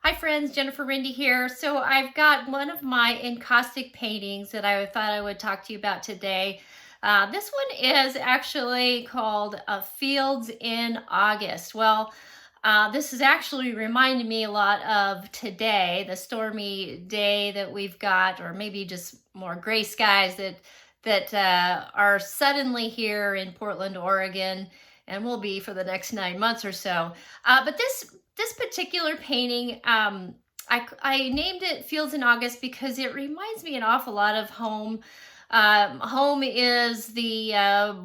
Hi friends, Jennifer Rindy here. So I've got one of my encaustic paintings that I thought I would talk to you about today. This one is actually called Fields in August. This is actually reminding me a lot of today, the stormy day that we've got, or maybe just more gray skies that are suddenly here in Portland, Oregon, and will be for the next 9 months or so. But this particular painting, I named it Fields in August because it reminds me an awful lot of home. Home is the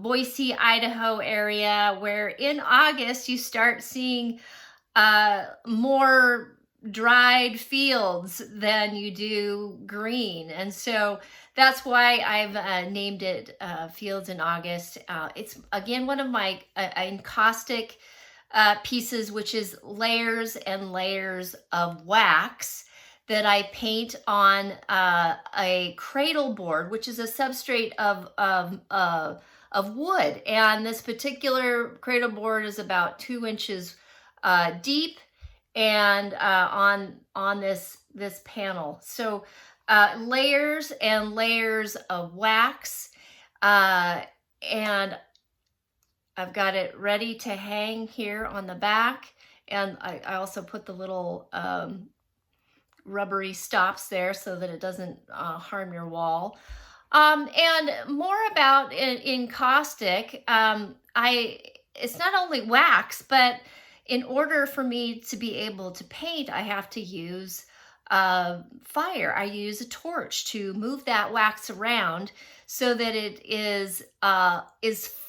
Boise, Idaho area, where in August you start seeing more dried fields than you do green. And so that's why I've named it Fields in August. It's again one of my encaustic pieces, which is layers and layers of wax that I paint on a cradle board, which is a substrate of wood. And this particular cradle board is about 2 inches deep and on this panel. So layers and layers of wax, and I've got it ready to hang here on the back. And I also put the little rubbery stops there so that it doesn't harm your wall. And more about encaustic, it's not only wax, but in order for me to be able to paint, I have to use fire. I use a torch to move that wax around so that it is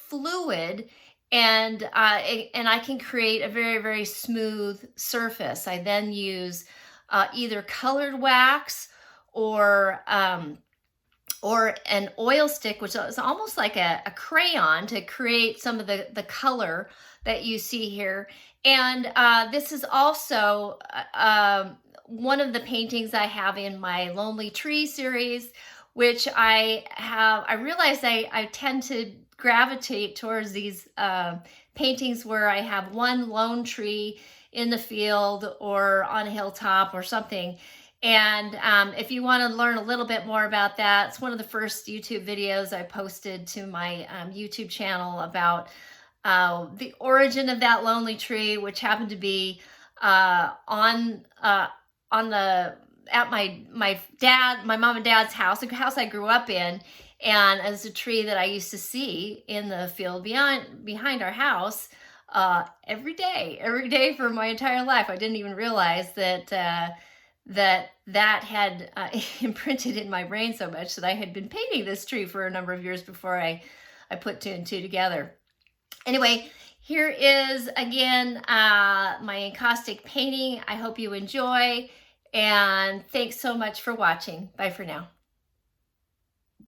fluid, and I can create a very, very smooth surface. I then use either colored wax or an oil stick, which is almost like a crayon, to create some of the color that you see here. And this is also one of the paintings I have in my Lonely Tree series, which I realize I tend to gravitate towards these paintings where I have one lone tree in the field or on a hilltop or something. And if you want to learn a little bit more about that, it's one of the first YouTube videos I posted to my YouTube channel about the origin of that lonely tree, which happened to be at my mom and dad's house, the house I grew up in, and as a tree that I used to see in the field behind our house every day for my entire life. I didn't even realize that that had imprinted in my brain so much that I had been painting this tree for a number of years before I put two and two together. Anyway, here is again my encaustic painting. I hope you enjoy, and thanks so much for watching. Bye for now.